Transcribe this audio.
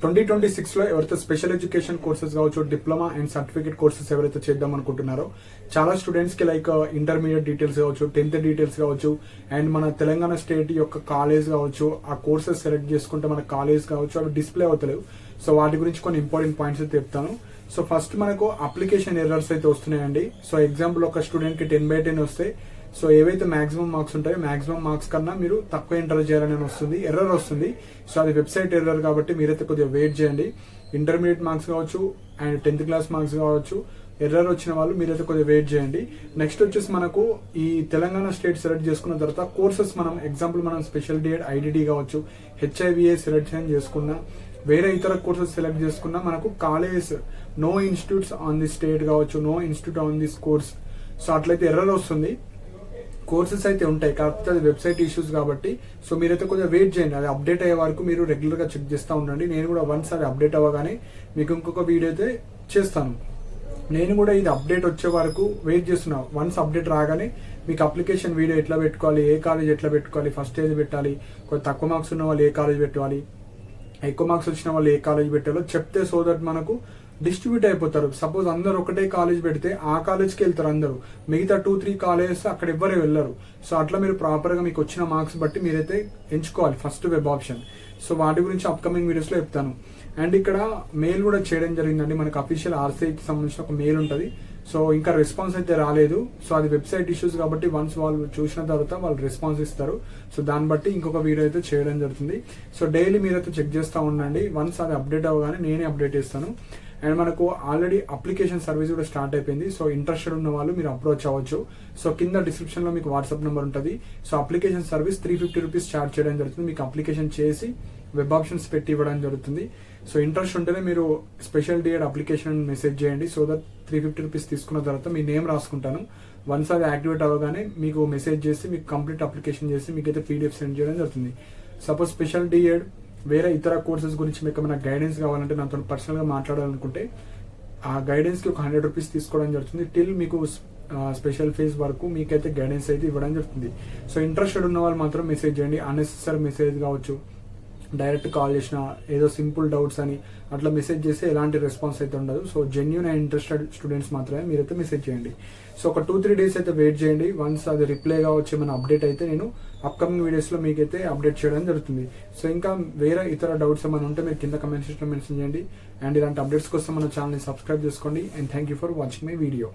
2026లో ఎవరైతే special education courses కావచ్చు, diploma and certificate courses ఎవరైతే చేద్దాం అనుకుంటున్నారో, చాలా స్టూడెంట్స్కి లైక్ ఇంటర్మీడియట్ డీటెయిల్స్ కావచ్చు, 10th డీటెయిల్స్ కావచ్చు, అండ్ మన తెలంగాణ స్టేట్ యొక్క కాలేజ్ కావచ్చు, ఆ కోర్సెస్ సెలెక్ట్ చేసుకుంటే మన కాలేజ్ కావచ్చు అవి డిస్ప్లే అవుతలేవు. సో వాటి గురించి కొన్ని ఇంపార్టెంట్ పాయింట్స్ అయితే చెప్తాను. సో ఫస్ట్ మనకు అప్లికేషన్ ఎర్రర్స్ అయితే వస్తున్నాయండి. సో ఎగ్జాంపుల్ ఒక స్టూడెంట్కి 10/10 వస్తే, సో ఏవైతే మాక్సిమం మార్క్స్ ఉంటాయో మాక్సిమం మార్క్స్ కన్నా మీరు తక్కువ ఎంటర్ చేయాలని వస్తుంది, ఎర్రర్ వస్తుంది. సో అది వెబ్సైట్ ఎర్రర్ కాబట్టి మీరైతే కొద్దిగా వెయిట్ చేయండి. ఇంటర్మీడియట్ మార్క్స్ కావచ్చు అండ్ 10th క్లాస్ మార్క్స్ కావచ్చు, ఎర్రర్ వచ్చిన వాళ్ళు మీరైతే కొద్దిగా వెయిట్ చేయండి. నెక్స్ట్ వచ్చేసి మనకు ఈ తెలంగాణ స్టేట్ సెలెక్ట్ చేసుకున్న తర్వాత కోర్సెస్ మనం ఎగ్జాంపుల్ మనం స్పెషల్ డిఎడ్, ఐడిడి కావచ్చు, హెచ్ఐవిఏ సెలెక్షన్ చేసుకున్నా, వేరే ఇతర కోర్సెస్ సెలెక్ట్ చేసుకున్నా మనకు college no institutes on the state కావచ్చు, no institute on this course, so అట్లయితే ఎర్రర్ వస్తుంది. కోర్సెస్ అయితే ఉంటాయి కాకపోతే అది వెబ్సైట్ ఇష్యూస్ కాబట్టి, సో మీరైతే కొంచెం వెయిట్ చేయండి. అది అప్డేట్ అయ్యే వరకు మీరు రెగ్యులర్గా చెక్ చేస్తూ ఉండండి. నేను కూడా వన్స్ అది అప్డేట్ అవ్వగానే మీకు ఇంకొక వీడియో అయితే చేస్తాను. నేను కూడా ఇది అప్డేట్ వచ్చే వరకు వెయిట్ చేస్తున్నా. వన్స్ అప్డేట్ రాగానే మీకు అప్లికేషన్ వీడియో ఎట్లా పెట్టుకోవాలి, ఏ కాలేజ్ ఎట్లా పెట్టుకోవాలి, ఫస్ట్ ఏది పెట్టాలి, కొంచెం తక్కువ మార్క్స్ ఉన్న వాళ్ళు ఏ కాలేజ్ పెట్టాలి, ఎక్కువ మార్క్స్ వచ్చిన వాళ్ళు ఏ కాలేజ్ పెట్టాలో చెప్తే, సో దట్ మనకు డిస్ట్రిబ్యూట్ అయిపోతారు. సపోజ్ అందరు ఒకటే కాలేజ్ పెడితే ఆ కాలేజ్కి వెళ్తారు అందరూ, మిగతా 2-3 కాలేజెస్ అక్కడ ఎవ్వరే వెళ్ళరు. సో అట్లా మీరు ప్రాపర్గా మీకు వచ్చిన మార్క్స్ బట్టి మీరైతే ఎంచుకోవాలి ఫస్ట్ వెబ్ ఆప్షన్. సో వాటి గురించి అప్కమింగ్ వీడియోస్లో చెప్తాను. అండ్ ఇక్కడ మెయిల్ కూడా చేయడం జరిగిందండి. మనకు అఫీషియల్ ఆర్సీఐకి సంబంధించిన ఒక మెయిల్ ఉంటుంది. సో ఇంకా రెస్పాన్స్ అయితే రాలేదు. సో అది వెబ్సైట్ ఇష్యూస్ కాబట్టి వన్స్ వాళ్ళు చూసిన తర్వాత వాళ్ళు రెస్పాన్స్ ఇస్తారు. సో దాన్ని బట్టి ఇంకొక వీడియో అయితే చేయడం జరుగుతుంది. సో డైలీ మీరైతే చెక్ చేస్తూ ఉండండి. వన్స్ అది అప్డేట్ అవ్వగానే నేనే అప్డేట్ చేస్తాను. అండ్ మనకు ఆల్రెడీ అప్లికేషన్ సర్వీస్ కూడా స్టార్ట్ అయిపోయింది. సో ఇంట్రెస్టెడ్ ఉన్న వాళ్ళు మీరు అప్రోచ్ అవ్వచ్చు. సో కింద డిస్క్రిప్షన్లో మీకు వాట్సాప్ నెంబర్ ఉంటుంది. So application service 350 rupees charge చేయడం జరుగుతుంది. మీకు అప్లికేషన్ చేసి వెబ్ ఆప్షన్స్ పెట్టి ఇవ్వడం జరుగుతుంది. సో ఇంట్రెస్ట్ ఉంటేనే మీరు స్పెషల్ డిఎడ్ అప్లికేషన్ మెసేజ్ చేయండి. సో దట్ 350 రూపీస్ తీసుకున్న తర్వాత మీ నేమ్ రాసుకుంటాను. వన్స్ అది యాక్టివేట్ అవ్వగానే మీకు మెసేజ్ చేసి మీకు కంప్లీట్ అప్లికేషన్ చేసి మీకైతే పీడిఎఫ్ సెండ్ చేయడం జరుగుతుంది. సపోజ్ స్పెషల్ డిఎడ్ వేరే ఇతర కోర్సెస్ గురించి మీకు ఏమైనా గైడెన్స్ కావాలంటే నాతో పర్సనల్గా మాట్లాడాలనుకుంటే ఆ గైడెన్స్కి ఒక 100 రూపీస్ తీసుకోవడం జరుగుతుంది. టిల్ మీకు స్పెషల్ ఫీజ్ వరకు మీకైతే గైడెన్స్ అయితే ఇవ్వడం జరుగుతుంది. సో ఇంట్రెస్టెడ్ ఉన్న వాళ్ళు మాత్రం మెసేజ్ చేయండి. అన్నెసెసరీ మెసేజ్ కావచ్చు, డైరెక్ట్ కాల్ చేసిన, ఏదో సింపుల్ డౌట్స్ అని అట్లా మెసేజ్ చేస్తే ఎలాంటి రెస్పాన్స్ అయితే ఉండదు. So genuine and interested students మాత్రమే మీరైతే మెసేజ్ చేయండి. సో ఒక 2-3 డేస్ అయితే వెయిట్ చేయండి. వన్స్ అది రిప్లై కావచ్చు ఏమైనా అప్డేట్ అయితే నేను అప్కమింగ్ వీడియోస్లో మీకైతే అప్డేట్ చేయడం జరుగుతుంది. సో ఇంకా వేరే ఇతర డౌట్స్ ఏమైనా ఉంటే మీరు కింద కమెంట్ సెక్షన్లో మెన్షన్ చేయండి. అండ్ ఇలాంటి అప్డేట్స్ కోసం మన ఛానల్ని సబ్స్క్రైబ్ చేసుకోండి. And thank you for watching my video.